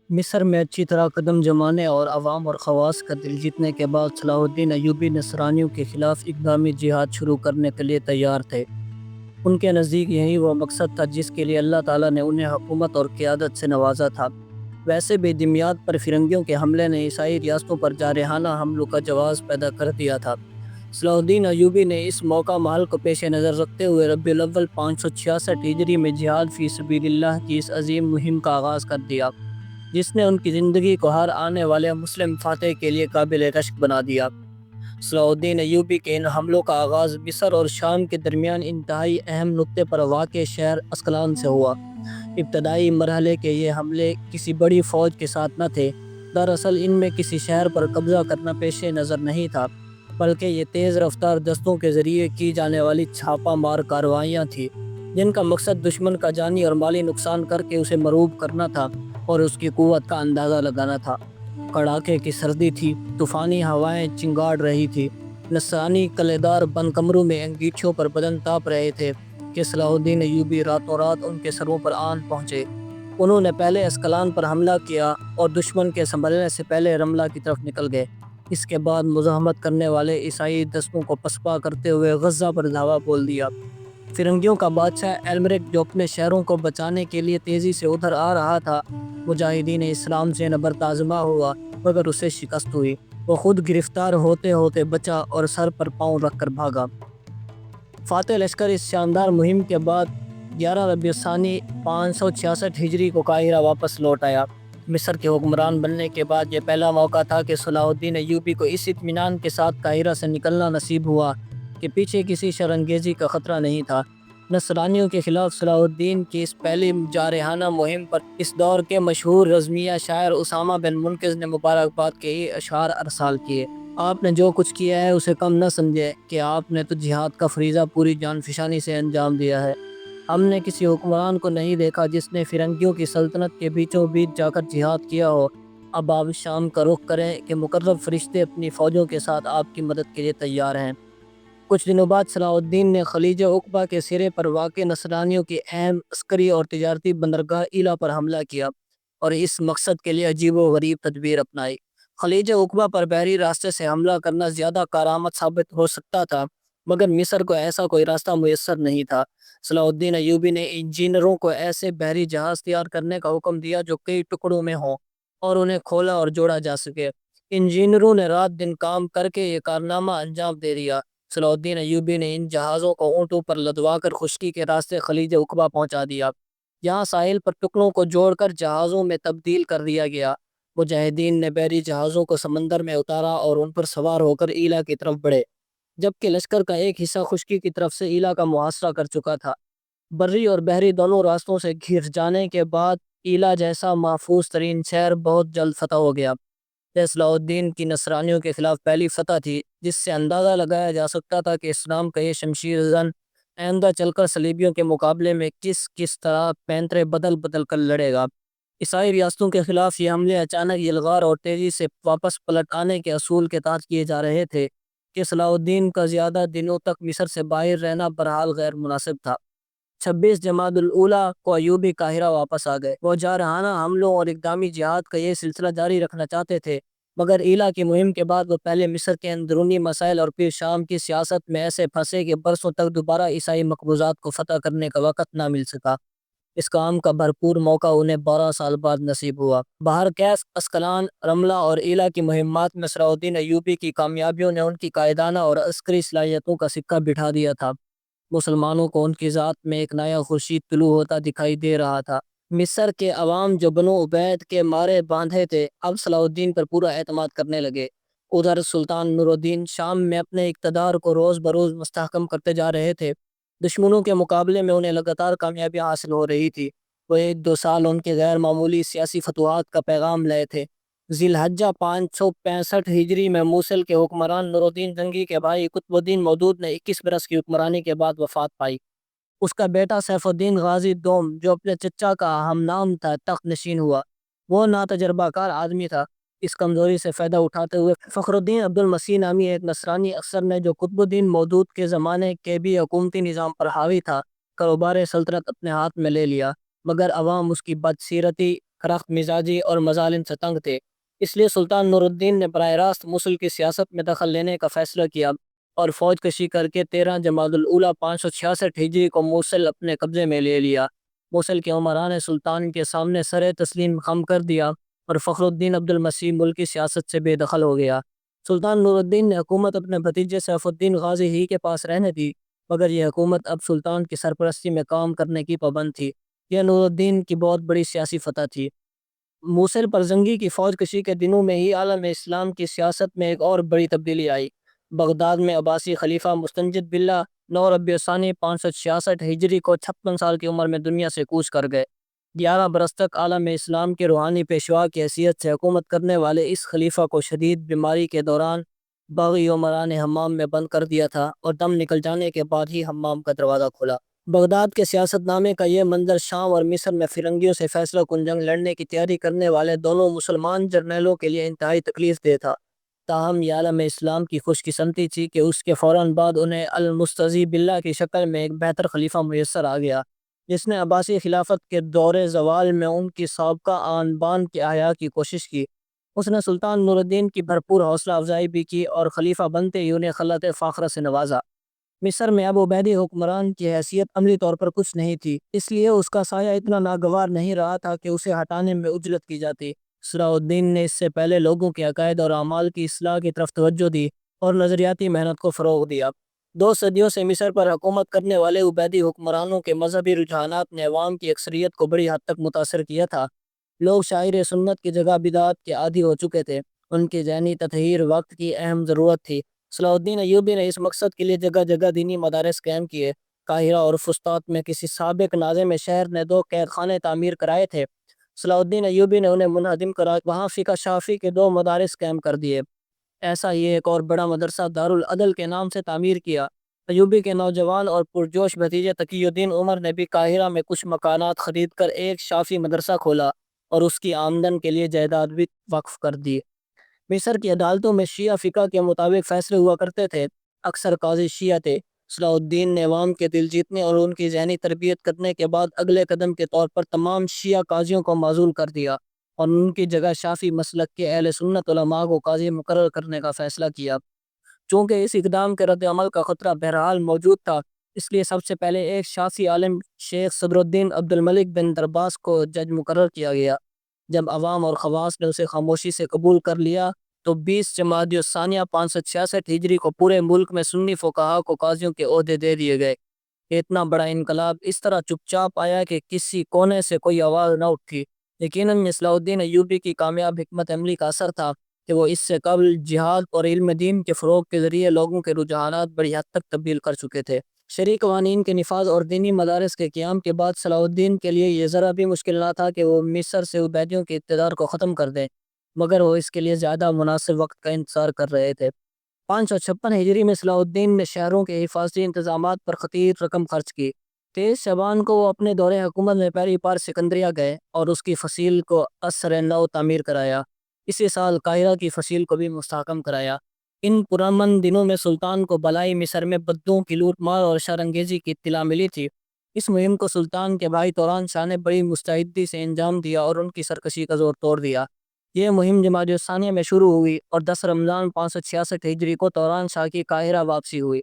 مصر میں اچھی طرح قدم جمانے اور عوام اور خواص کا دل جیتنے کے بعد صلاح الدین ایوبی نصرانیوں کے خلاف اقدامی جہاد شروع کرنے کے لیے تیار تھے۔ ان کے نزدیک یہی وہ مقصد تھا جس کے لیے اللہ تعالیٰ نے انہیں حکومت اور قیادت سے نوازا تھا۔ ویسے بھی دمیات پر فرنگیوں کے حملے نے عیسائی ریاستوں پر جارحانہ حملوں کا جواز پیدا کر دیا تھا۔ صلاح الدین ایوبی نے اس موقع محل کو پیش نظر رکھتے ہوئے ربیع الاول 566 ہجری میں جہاد فی سبیل اللہ کی اس عظیم مہم کا آغاز کر دیا، جس نے ان کی زندگی کو ہر آنے والے مسلم فاتح کے لیے قابل رشک بنا دیا۔ صلاح الدین ایوبی کے ان حملوں کا آغاز مصر اور شام کے درمیان انتہائی اہم نقطے پر واقع شہر اسقلان سے ہوا۔ ابتدائی مرحلے کے یہ حملے کسی بڑی فوج کے ساتھ نہ تھے۔ دراصل ان میں کسی شہر پر قبضہ کرنا پیش نظر نہیں تھا، بلکہ یہ تیز رفتار دستوں کے ذریعے کی جانے والی چھاپہ مار کارروائیاں تھیں، جن کا مقصد دشمن کا جانی اور مالی نقصان کر کے اسے مرعوب کرنا تھا اور اس کی قوت کا اندازہ لگانا تھا۔ کڑاکے کی سردی تھی، طوفانی ہوائیں چنگاڑ رہی تھی، نصرانی قلعےدار بند کمروں میں انگیٹھیوں پر بدن تاپ رہے تھے کہ صلاح الدین ایوبی راتوں رات ان کے سروں پر آن پہنچے۔ انہوں نے پہلے اسقلان پر حملہ کیا اور دشمن کے سنبھلنے سے پہلے رملہ کی طرف نکل گئے۔ اس کے بعد مزاحمت کرنے والے عیسائی دستوں کو پسپا کرتے ہوئے غزہ پر دھاوا بول دیا۔ فرنگیوں کا بادشاہ ایلمرک، جو اپنے شہروں کو بچانے کے لیے تیزی سے ادھر آ رہا تھا، مجاہدین اسلام سے نبرد آزما ہوا، مگر اسے شکست ہوئی۔ وہ خود گرفتار ہوتے ہوتے بچا اور سر پر پاؤں رکھ کر بھاگا۔ فاتح لشکر اس شاندار مہم کے بعد 11 ربیع الثانی 566 ہجری کو قاہرہ واپس لوٹ آیا۔ مصر کے حکمران بننے کے بعد یہ پہلا موقع تھا کہ صلاح الدین ایوبی کو اس اطمینان کے ساتھ قاہرہ سے نکلنا نصیب ہوا کہ پیچھے کسی شرانگیزی کا خطرہ نہیں تھا۔ نصرانیوں کے خلاف صلاح الدین کی اس پہلی جارحانہ مہم پر اس دور کے مشہور رزمیہ شاعر اسامہ بن منقذ نے مبارکباد کے اشعار ارسال کیے۔ آپ نے جو کچھ کیا ہے اسے کم نہ سمجھے کہ آپ نے تو جہاد کا فریضہ پوری جان فشانی سے انجام دیا ہے۔ ہم نے کسی حکمران کو نہیں دیکھا جس نے فرنگیوں کی سلطنت کے بیچوں بیچ جا کر جہاد کیا ہو۔ اب آپ شام کا رخ کریں کہ مقرب فرشتے اپنی فوجوں کے ساتھ آپ کی مدد کے لیے تیار ہیں۔ کچھ دنوں بعد صلاح الدین نے خلیج عقبہ کے سرے پر واقع نصرانیوں کی اہم عسکری اور تجارتی بندرگاہ ایلا پر حملہ کیا اور اس مقصد کے لیے عجیب و غریب تدبیر اپنائی۔ خلیج عقبہ پر بحری راستے سے حملہ کرنا زیادہ کارآمد ثابت ہو سکتا تھا، مگر مصر کو ایسا کوئی راستہ میسر نہیں تھا۔ صلاح الدین ایوبی نے انجینئروں کو ایسے بحری جہاز تیار کرنے کا حکم دیا جو کئی ٹکڑوں میں ہوں اور انہیں کھولا اور جوڑا جا سکے۔ انجینئروں نے رات دن کام کر کے یہ کارنامہ انجام دے دیا۔ صلاح الدین ایوبی نے ان جہازوں کو اونٹوں پر لدوا کر خشکی کے راستے خلیج عقبہ پہنچا دیا، جہاں ساحل پر ٹکڑوں کو جوڑ کر جہازوں میں تبدیل کر دیا گیا۔ مجاہدین نے بحری جہازوں کو سمندر میں اتارا اور ان پر سوار ہو کر ایلا کی طرف بڑھے، جبکہ لشکر کا ایک حصہ خشکی کی طرف سے ایلا کا محاصرہ کر چکا تھا۔ بری اور بحری دونوں راستوں سے گھر جانے کے بعد ایلا جیسا محفوظ ترین شہر بہت جلد فتح ہو گیا۔ یہ صلاح الدین کی نصرانیوں کے خلاف پہلی فتح تھی، جس سے اندازہ لگایا جا سکتا تھا کہ اسلام کا یہ شمشیر زن آئندہ چل کر صلیبیوں کے مقابلے میں کس طرح پینترے بدل بدل کر لڑے گا۔ عیسائی ریاستوں کے خلاف یہ حملے اچانک یلغار اور تیزی سے واپس پلٹ آنے کے اصول کے تحت کیے جا رہے تھے کہ صلاح الدین کا زیادہ دنوں تک مصر سے باہر رہنا بہرحال غیر مناسب تھا۔ 26 جمادی الاولیٰ کو ایوبی قاہرہ واپس آ گئے۔ وہ جارحانہ حملوں اور اقدامی جہاد کا یہ سلسلہ جاری رکھنا چاہتے تھے، مگر ایلا کی مہم کے بعد وہ پہلے مصر کے اندرونی مسائل اور پھر شام کی سیاست میں ایسے پھنسے کہ برسوں تک دوبارہ عیسائی مقبوضات کو فتح کرنے کا وقت نہ مل سکا۔ اس کام کا بھرپور موقع انہیں 12 سال بعد نصیب ہوا۔ بحر کیس، اسقلان، رملہ اور ایلا کی مہمات میں صلاح الدین ایوبی کی کامیابیوں نے ان کی قائدانہ اور عسکری صلاحیتوں کا سکہ بٹھا دیا تھا۔ مسلمانوں کو ان کی ذات میں ایک نیا خورشید طلوع ہوتا دکھائی دے رہا تھا۔ مصر کے عوام جو بنو عبید کے مارے باندھے تھے، اب صلاح الدین پر پورا اعتماد کرنے لگے۔ ادھر سلطان نور الدین شام میں اپنے اقتدار کو روز بروز مستحکم کرتے جا رہے تھے۔ دشمنوں کے مقابلے میں انہیں لگاتار کامیابیاں حاصل ہو رہی تھی۔ وہ 1-2 سال ان کے غیر معمولی سیاسی فتوحات کا پیغام لائے تھے۔ ذی الحجہ 565 ہجری میں موصل کے حکمران نور الدین زنگی کے بھائی قطب الدین مودود نے 21 برس کی حکمرانی کے بعد وفات پائی۔ اس کا بیٹا سیف الدین غازی دوم، جو اپنے چچا کا ہم نام تھا، تخت نشین ہوا۔ وہ ناتجربہ کار آدمی تھا۔ اس کمزوری سے فائدہ اٹھاتے ہوئے فخر الدین عبد المسیح نامی ایک نصرانی افسر نے، جو قطب الدین مودود کے زمانے کے بھی حکومتی نظام پر حاوی تھا، کاروبار سلطنت اپنے ہاتھ میں لے لیا۔ مگر عوام اس کی بدسیرتی، سخت مزاجی اور مظالم سے تنگ تھے۔ اس لیے سلطان نور الدین نے براہ راست موصل کی سیاست میں دخل لینے کا فیصلہ کیا اور فوج کشی کر کے 13 جمادی الاولیٰ 566 ہجری کو موصل اپنے قبضے میں لے لیا۔ موصل کے عمرا نے سلطان کے سامنے سر تسلیم خم کر دیا اور فخر الدین عبد المسیح ملکی سیاست سے بے دخل ہو گیا۔ سلطان نور الدین نے حکومت اپنے بھتیجے سیف الدین غازی ہی کے پاس رہنے دی، مگر یہ حکومت اب سلطان کی سرپرستی میں کام کرنے کی پابند تھی۔ یہ نور الدین کی بہت بڑی سیاسی فتح تھی۔ موصل پر جنگی کی فوج کشی کے دنوں میں ہی عالم اسلام کی سیاست میں ایک اور بڑی تبدیلی آئی۔ بغداد میں عباسی خلیفہ مستنجد باللہ 9 ربیع الثانی 566 ہجری کو 56 سال کی عمر میں دنیا سے کوچ کر گئے۔ 11 برس تک عالم اسلام کے روحانی پیشوا کی حیثیت سے حکومت کرنے والے اس خلیفہ کو شدید بیماری کے دوران باغی عمرا نے حمام میں بند کر دیا تھا اور دم نکل جانے کے بعد ہی حمام کا دروازہ کھلا۔ بغداد کے سیاست نامے کا یہ منظر شام اور مصر میں فرنگیوں سے فیصلہ کن جنگ لڑنے کی تیاری کرنے والے دونوں مسلمان جرنیلوں کے لیے انتہائی تکلیف دہ تھا۔ تاہم یہ عالم اسلام کی خوش قسمتی تھی کہ اس کے فوراً بعد انہیں المستضی باللہ کی شکل میں ایک بہتر خلیفہ میسر آ گیا، جس نے عباسی خلافت کے دور زوال میں ان کی سابقہ آن بان کی احیاء کی کوشش کی۔ اس نے سلطان نور الدین کی بھرپور حوصلہ افزائی بھی کی اور خلیفہ بنتے ہی انہیں خلعت فاخرہ سے نوازا۔ مصر میں ابو عبیدی حکمران کی حیثیت عملی طور پر کچھ نہیں تھی، اس لیے اس کا سایہ اتنا ناگوار نہیں رہا تھا کہ اسے ہٹانے میں عجلت کی جاتی۔ صلاح الدین نے اس سے پہلے لوگوں کے عقائد اور اعمال کی اصلاح کی طرف توجہ دی اور نظریاتی محنت کو فروغ دیا۔ 2 صدیوں سے مصر پر حکومت کرنے والے عبیدی حکمرانوں کے مذہبی رجحانات نے عوام کی اکثریت کو بڑی حد تک متاثر کیا تھا۔ لوگ شاعر سنت کی جگہ بدعت کے عادی ہو چکے تھے۔ ان کی ذہنی تطہیر وقت کی اہم ضرورت تھی۔ صلاح الدین ایوبی نے اس مقصد کے لیے جگہ جگہ دینی مدارس قائم کیے۔ قاہرہ اور فسطاط میں کسی سابق ناظم شہر نے 2 قید خانے تعمیر کرائے تھے۔ صلاح الدین ایوبی نے انہیں منہدم کرا وہاں فقہ شافعی کے 2 مدارس قائم کر دیے۔ ایسا ہی ایک اور بڑا مدرسہ دارالعدل کے نام سے تعمیر کیا۔ ایوبی کے نوجوان اور پرجوش بھتیجے تقی الدین عمر نے بھی قاہرہ میں کچھ مکانات خرید کر ایک شافعی مدرسہ کھولا اور اس کی آمدن کے لیے جائیداد بھی وقف کر دی۔ مصر کی عدالتوں میں شیعہ فقہ کے مطابق فیصلے ہوا کرتے تھے۔ اکثر قاضی شیعہ تھے۔ صلاح الدین نے عوام کے دل جیتنے اور ان کی ذہنی تربیت کرنے کے بعد اگلے قدم کے طور پر تمام شیعہ قاضیوں کو معزول کر دیا اور ان کی جگہ شافعی مسلک کے اہل سنت علماء کو قاضی مقرر کرنے کا فیصلہ کیا۔ چونکہ اس اقدام کے رد عمل کا خطرہ بہرحال موجود تھا، اس لیے سب سے پہلے ایک شافعی عالم شیخ صدر الدین عبد الملک بن درباس کو جج مقرر کیا گیا۔ جب عوام اور خواص نے اسے خاموشی سے قبول کر لیا تو 20 جمادی الثانیہ 566 ہجری کو پورے ملک میں سنی فقہا کو قاضیوں کے عہدے دے دیے گئے۔ اتنا بڑا انقلاب اس طرح چپ چاپ آیا کہ کسی کونے سے کوئی آواز نہ اٹھی۔ یقیناً صلاح الدین ایوبی کی کامیاب حکمت عملی کا اثر تھا کہ وہ اس سے قبل جہاد اور علم دین کے فروغ کے ذریعے لوگوں کے رجحانات بڑی حد تک تبدیل کر چکے تھے۔ شرعی قوانین کے نفاذ اور دینی مدارس کے قیام کے بعد صلاح الدین کے لیے یہ ذرا بھی مشکل نہ تھا کہ وہ مصر سے عبیدیوں کے اقتدار کو ختم کر دیں، مگر وہ اس کے لیے زیادہ مناسب وقت کا انتظار کر رہے تھے۔ 556 ہجری میں صلاح الدین نے شہروں کے حفاظتی انتظامات پر خطیر رقم خرچ کی۔ 23 شعبان کو وہ اپنے دور حکومت میں پہلی بار سکندریہ گئے اور اس کی فصیل کو عصر نو تعمیر کرایا۔ اسی سال قاہرہ کی فصیل کو بھی مستحکم کرایا۔ ان پرامن دنوں میں سلطان کو بالائی مصر میں بدوؤں کی لوٹ مار اور شرانگیزی کی اطلاع ملی تھی۔ اس مہم کو سلطان کے بھائی توران شاہ نے بڑی مستعدی سے انجام دیا اور ان کی سرکشی کا زور توڑ دیا۔ یہ مہم جمادی الثانیہ میں شروع ہوئی اور 10 رمضان 566 ہجری کو توران شاہ کی قاہرہ واپسی ہوئی۔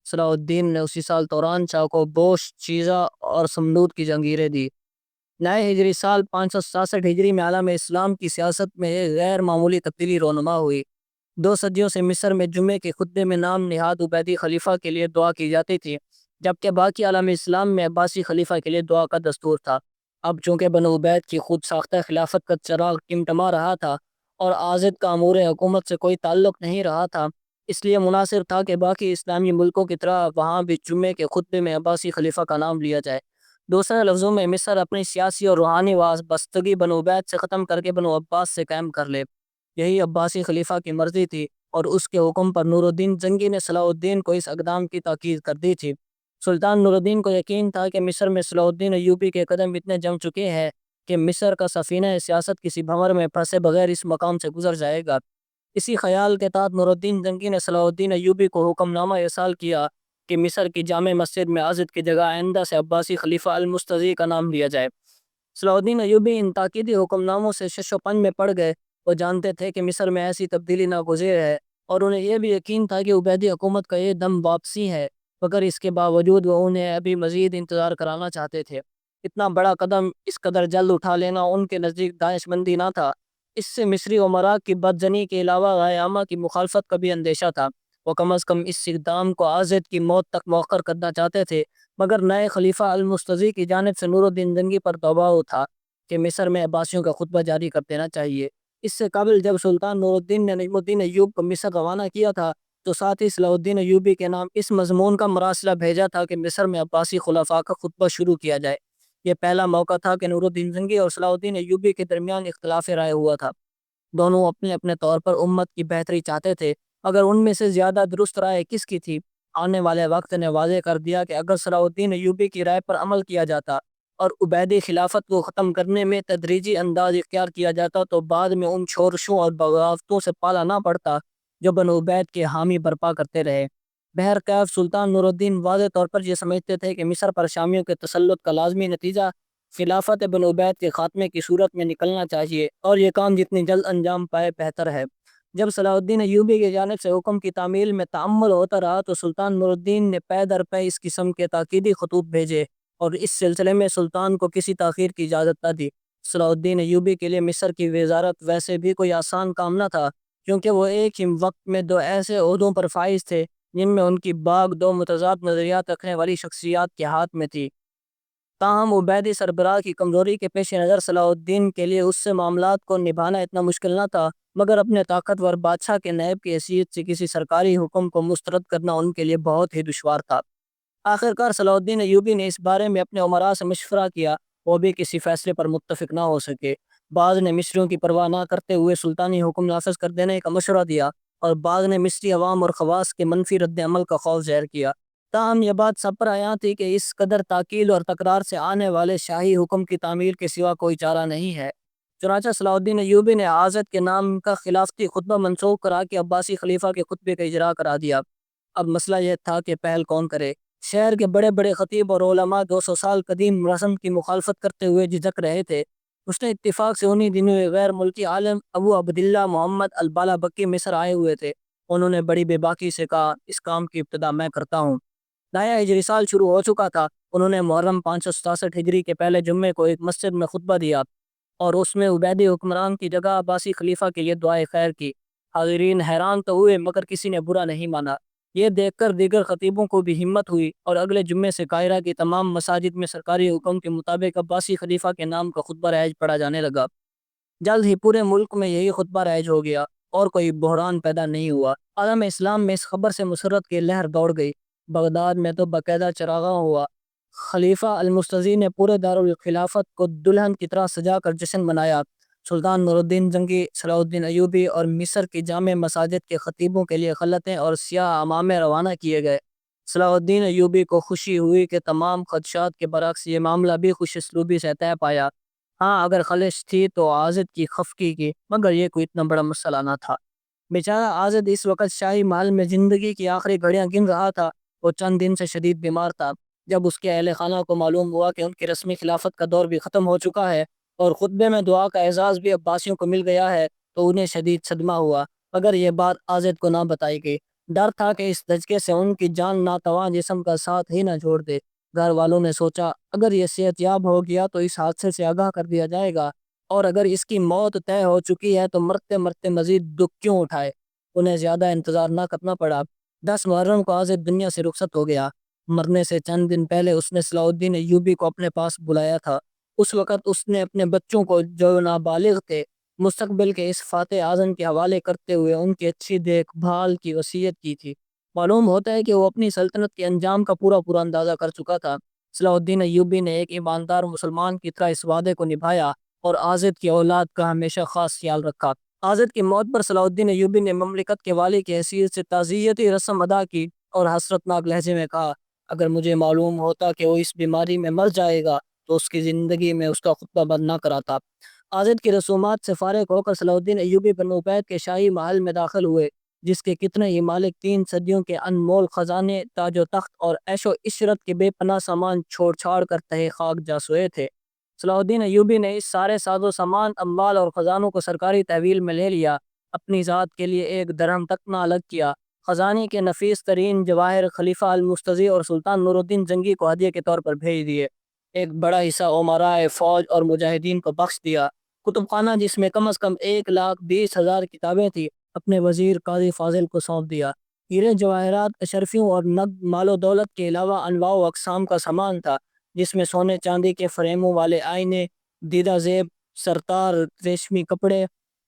صلاح الدین نے اسی سال توران شاہ کو بوش، چیزہ اور سمنود کی جنگیریں دی۔ نئے ہجری سال 567 ہجری میں عالم اسلام کی سیاست میں ایک غیر معمولی تبدیلی رونما ہوئی۔ 2 صدیوں سے مصر میں جمعے کے خطبے میں نام نہاد عبیدی خلیفہ کے لیے دعا کی جاتی تھی، جبکہ باقی عالم اسلام میں عباسی خلیفہ کے لیے دعا کا دستور تھا۔ اب چونکہ بنو عبید کی خود ساختہ خلافت کا چراغ ٹمٹما رہا تھا اور آزد کا امور حکومت سے کوئی تعلق نہیں رہا تھا، اس لیے مناسب تھا کہ باقی اسلامی ملکوں کی طرح وہاں بھی جمعے کے خطبے میں عباسی خلیفہ کا نام لیا جائے۔ دوسرے لفظوں میں مصر اپنی سیاسی اور روحانی وابستگی بنو عبید سے ختم کر کے بنو عباس سے قائم کر لے۔ یہی عباسی خلیفہ کی مرضی تھی اور اس کے حکم پر نور الدین زنگی نے صلاح الدین کو اس اقدام کی تاکید کر دی تھی۔ سلطان نور الدین کو یقین تھا کہ مصر میں صلاح الدین ایوبی کے قدم اتنے جم چکے ہیں کہ مصر کا سفینہ سیاست کسی بھنور میں پھنسے بغیر اس مقام سے گزر جائے گا۔ اسی خیال کے تحت نور الدین زنگی نے صلاح الدین ایوبی کو حکم نامہ ارسال کیا کہ مصر کی جامع مسجد میں آزد کی جگہ آئندہ سے عباسی خلیفہ المستضی کا نام لیا جائے۔ صلاح الدین ایوبی ان تاکیدی حکم ناموں سے شش و پنج میں پڑ گئے۔ وہ جانتے تھے کہ مصر میں ایسی تبدیلی ناگزیر ہے اور انہیں یہ بھی یقین تھا کہ عبیدی حکومت کا یہ دم واپسی ہے، مگر اس کے باوجود وہ انہیں ابھی مزید انتظار کرانا چاہتے تھے۔ اتنا بڑا قدم اس قدر جلد اٹھا لینا ان کے نزدیک دانش مندی نہ تھا، اس سے مصری امراء کی بدظنی کے علاوہ رائے عامہ کی مخالفت کا بھی اندیشہ تھا۔ وہ کم از کم اس اقدام کو عازد کی موت تک مؤخر کرنا چاہتے تھے، مگر نئے خلیفہ المستضی کی جانب سے نور الدین زنگی پر دباؤ تھا کہ مصر میں عباسیوں کا خطبہ جاری کر دینا چاہیے۔ اس سے قبل جب سلطان نور الدین نے نجم الدین ایوب کو مصر روانہ کیا تھا تو ساتھ ہی صلاح الدین ایوبی کے نام اس مضمون کا مراسلہ بھیجا تھا کہ مصر میں عباسی خلفاء کا خطبہ شروع کیا جائے۔ یہ پہلا موقع تھا کہ نور الدین زنگی اور صلاح الدین ایوبی کے درمیان اختلاف رائے ہوا تھا۔ دونوں اپنے اپنے طور پر امت کی بہتری چاہتے تھے، اگر ان میں سے زیادہ درست رائے کس کی تھی؟ آنے والے وقت نے واضح کر دیا کہ اگر صلاح الدین ایوبی کی رائے پر عمل کیا جاتا اور عبیدی خلافت کو ختم کرنے میں تدریجی انداز اختیار کیا جاتا تو بعد میں ان شورشوں اور بغاوتوں سے پالا نہ پڑتا جو بنو عبید کے حامی برپا کرتے رہے۔ بہرکیف سلطان نور الدین واضح طور پر یہ سمجھتے تھے کہ مصر پر شامیوں کے تسلط کا لازمی نتیجہ خلافت بنو عبید کے خاتمے کی صورت میں نکلنا چاہیے، اور یہ کام جتنی جلد انجام پائے بہتر ہے۔ جب صلاح الدین ایوبی کی جانب سے حکم کی تعمیل میں تعمل ہوتا رہا تو سلطان نور الدین نے پے در پے اس قسم کے تاکیدی خطوط بھیجے اور اس سلسلے میں سلطان کو کسی تاخیر کی اجازت نہ دی۔ صلاح الدین ایوبی کے لیے مصر کی وزارت ویسے بھی کوئی آسان کام نہ تھا، کیونکہ وہ ایک ہی وقت میں دو ایسے عہدوں پر فائز تھے جن میں ان کی باغ دو متضاد نظریات رکھنے والی شخصیات کے ہاتھ میں تھی۔ تاہم عبیدی سربراہ کی کمزوری کے پیش نظر صلاح الدین کے لیے اس سے معاملات کو نبھانا اتنا مشکل نہ تھا، مگر اپنے طاقتور بادشاہ کے نائب کی حیثیت سے کسی سرکاری حکم کو مسترد کرنا ان کے لیے بہت ہی دشوار تھا۔ آخرکار صلاح الدین ایوبی نے اس بارے میں اپنے امراء سے مشورہ کیا، وہ بھی کسی فیصلے پر متفق نہ ہو سکے۔ بعض نے مصریوں کی پرواہ نہ کرتے ہوئے سلطانی حکم نافذ کر دینے کا مشورہ دیا اور بعض نے مصری عوام اور خواص کے منفی رد عمل کا خوف ظاہر کیا۔ تاہم یہ بات سب پر عیاں تھی کہ اس قدر تاکیل اور تکرار سے آنے والے شاہی حکم کی تعمیل کے سوا کوئی چارہ نہیں ہے۔ چنانچہ صلاح الدین ایوبی نے عازد کے نام کا خلافتی خطبہ منسوخ کرا کے عباسی خلیفہ کے خطبے کا اجرا کرا دیا۔ اب مسئلہ یہ تھا کہ پہل کون کرے۔ شہر کے بڑے بڑے خطیب اور علماء 200 سال قدیم رسم کی مخالفت کرتے ہوئے جھجک رہے تھے۔ اس نے اتفاق سے انہی دنوں غیر ملکی عالم ابو عبداللہ محمد البالابکی مصر آئے ہوئے تھے۔ انہوں نے بڑی بے باکی سے کہا، اس کام کی ابتدا میں کرتا ہوں۔ نیا ہجری سال شروع ہو چکا تھا۔ انہوں نے محرم 567 ہجری کے پہلے جمعے کو ایک مسجد میں خطبہ دیا اور اس میں عبیدی حکمران کی جگہ عباسی خلیفہ کے لیے دعائے خیر کی۔ حاضرین حیران تو ہوئے مگر کسی نے برا نہیں مانا۔ یہ دیکھ کر دیگر خطیبوں کو بھی ہمت ہوئی اور اگلے جمعے سے قاہرہ کی تمام مساجد میں سرکاری حکم کے مطابق عباسی خلیفہ کے نام کا خطبہ رائج پڑھا جانے لگا۔ جلد ہی پورے ملک میں یہی خطبہ رائج ہو گیا اور کوئی بحران پیدا نہیں ہوا۔ عالم اسلام میں اس خبر سے مسرت کی لہر دوڑ گئی۔ بغداد میں تو باقاعدہ چراغاں ہوا۔ خلیفہ المستضی نے پورے دارالخلافت کو دلہن کی طرح سجا کر جشن منایا۔ سلطان نور الدین زنگی، صلاح الدین ایوبی اور مصر کی جامع مساجد کے خطیبوں کے لیے خلعتیں اور سیاہ عمامے روانہ کیے گئے۔ صلاح الدین ایوبی کو خوشی ہوئی کہ تمام خدشات کے برعکس یہ معاملہ بھی خوش اسلوبی سے طے پایا۔ ہاں اگر خلش تھی تو عازد کی خفقی کی، مگر یہ کوئی اتنا بڑا مسئلہ نہ تھا۔ بیچارہ عازد اس وقت شاہی محل میں زندگی کی آخری گھڑیاں گن رہا تھا۔ وہ چند دن سے شدید بیمار تھا۔ جب اس کے اہل خانہ کو معلوم ہوا کہ ان کی رسمی خلافت کا دور بھی ختم ہو چکا ہے اور خطبے میں دعا کا اعزاز بھی عباسیوں کو مل گیا ہے تو انہیں شدید صدمہ ہوا، مگر یہ بات عازد کو نہ بتائی گئی۔ ڈر تھا کہ اس دھچکے سے ان کی جان ناتواں جسم کا ساتھ ہی نہ چھوڑ دے۔ گھر والوں نے سوچا اگر یہ صحت یاب ہو گیا تو اس حادثے سے آگاہ کر دیا جائے گا، اور اگر اس کی موت طے ہو چکی ہے تو مرتے مرتے مزید دکھ کیوں اٹھائے۔ انہیں زیادہ انتظار نہ کرنا پڑا۔ 10 محرم کو عازد دنیا سے رخصت ہو گیا۔ مرنے سے چند دن پہلے اس نے صلاح الدین ایوبی کو اپنے پاس بلایا تھا۔ اس وقت اس نے اپنے بچوں کو جو نابالغ تھے مستقبل کے اس فاتح اعظم کے حوالے کرتے ہوئے ان کی اچھی دیکھ بھال کی وصیت کی تھی۔ معلوم ہوتا ہے کہ وہ اپنی سلطنت کے انجام کا پورا اندازہ کر چکا تھا۔ صلاح الدین ایوبی نے ایک ایماندار مسلمان کی طرح اس وعدے کو نبھایا اور عازد کی اولاد کا ہمیشہ خاص خیال رکھا۔ عازد کی موت پر صلاح الدین ایوبی نے مملکت کے والی کی حیثیت سے تعزیتی رسم ادا کی اور حسرتناک لہجے میں کہا، اگر مجھے معلوم ہوتا کہ وہ اس بیماری میں مر جائے گا تو اس کی زندگی میں اس کا خطبہ بند نہ کراتا۔ عازد کی رسومات سے فارغ ہو کر صلاح الدین ایوبی بنو عبید کے شاہی محل میں داخل ہوئے، جس کے کتنے ہی مالک 3 صدیوں کے انمول خزانے، تاج و تخت اور عیش و عشرت کے بے پناہ سامان چھوڑ چھاڑ کر تہے خاک جا سوئے تھے۔ صلاح الدین ایوبی نے اس سارے ساز و سامان، اموال اور خزانوں کو سرکاری تحویل میں لے لیا، اپنی ذات کے لیے ایک درہم تک نہ الگ کیا۔ خزانے کے نفیس ترین جواہر خلیفہ المرتضی اور سلطان نور الدین جنگی کو ہدیے کے طور پر بھیج دیے۔ ایک بڑا حصہ امراء فوج اور مجاہدین کو بخش دیا۔ کتب خانہ، جس میں کم از کم 1,20,000 کتابیں تھیں، اپنے وزیر قاضی فاضل کو سونپ دیا۔ ہیرے جواہرات، اشرفیوں اور نقد مال و دولت کے علاوہ انواع و اقسام کا سامان تھا، جس میں سونے چاندی کے فریموں والے آئینے، دیدہ زیب، ستار، ریشمی کپڑے،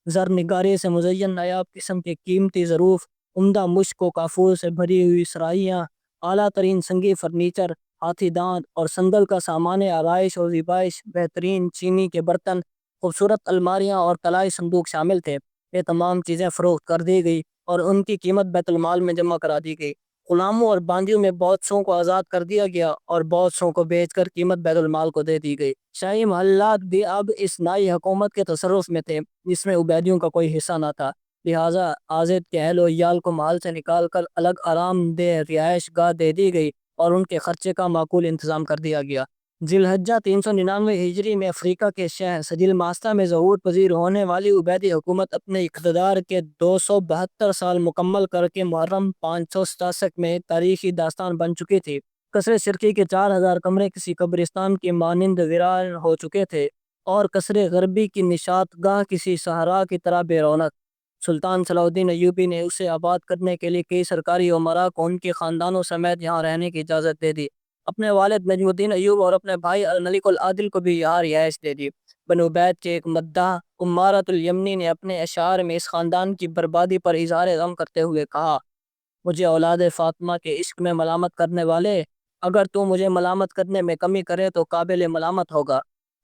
زر نگاری سے مزین نایاب قسم کے قیمتی ظروف، عمدہ مشک و کافور سے بھری ہوئی سرائیاں، اعلیٰ ترین سنگی فرنیچر، ہاتھی دانت اور سندل کا سامان آرائش و زیبائش، بہترین چینی کے برتن، خوبصورت الماریاں اور طلائی صندوق شامل تھے۔ یہ تمام چیزیں فروخت کر دی گئی اور ان کی قیمت بیت المال میں جمع کرا دی گئی۔ غلاموں اور باندیوں میں بہت سوں کو آزاد کر دیا گیا اور بہت سوں کو بیچ کر قیمت بیت المال کو دے دی گئی۔ شاہی محلات بھی اب اس نئی حکومت کے تصرف میں تھے، جس میں عبیدیوں کا کوئی حصہ نہ تھا، لہٰذا آزد کے اہل و عیال کو محل سے نکال کر الگ آرام دہ رہائش گاہ دے دی گئی اور ان کے خرچے کا معقول انتظام کر دیا گیا۔ ذی الحجہ 399 ہجری میں افریقہ کے شہر سجل ماستہ میں ظہور پذیر ہونے والی عبیدی حکومت اپنے اقتدار کے 272 سال مکمل کر کے محرم 567 میں ایک تاریخی داستان بن چکی تھی۔ قصر شرقی کے 4,000 کمرے کسی قبرستان کی مانند ویران ہو چکے تھے اور قصر غربی کی نشاط گاہ کسی صحرا کی طرح بے رونق۔ سلطان صلاح الدین ایوبی نے اسے آباد کرنے کے لیے کئی سرکاری امراء کو ان کے خاندانوں سمیت یہاں رہنے کی اجازت دے دی۔ اپنے والد نجم الدین ایوب اور اپنے بھائی الملک العادل کو بھی یہاں رہائش دے دی۔ بنو عبید کے ایک مداح امارۃ الیمنی نے اپنے اشعار میں اس خاندان کی بربادی پر اظہار غم کرتے ہوئے کہا: مجھے اولاد فاطمہ کے عشق میں ملامت کرنے والے، اگر تو مجھے ملامت کرنے میں کمی کرے تو قابل ملامت ہوگا۔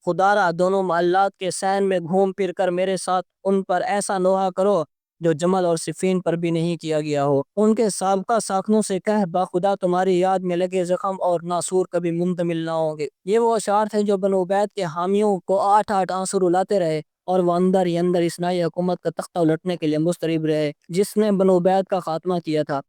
خدا را دونوں محلات کے سین میں گھوم پھر کر میرے ساتھ ان پر ایسا نوحہ کرو جو جمل اور صفین پر بھی نہیں کیا گیا ہو۔ ان کے سابقہ ساکنوں سے کہہ بخدا تمہاری یاد میں لگے زخم اور ناسور کبھی منتمل نہ ہوں گے۔ یہ وہ اشعار تھے جو بنو عبید کے حامیوں کو 8 آنسو رلاتے رہے اور وہ اندر ہی اندر اس نئی حکومت کا تختہ الٹنے کے لیے مستعد رہے جس نے بنو عبید کا خاتمہ کیا تھا۔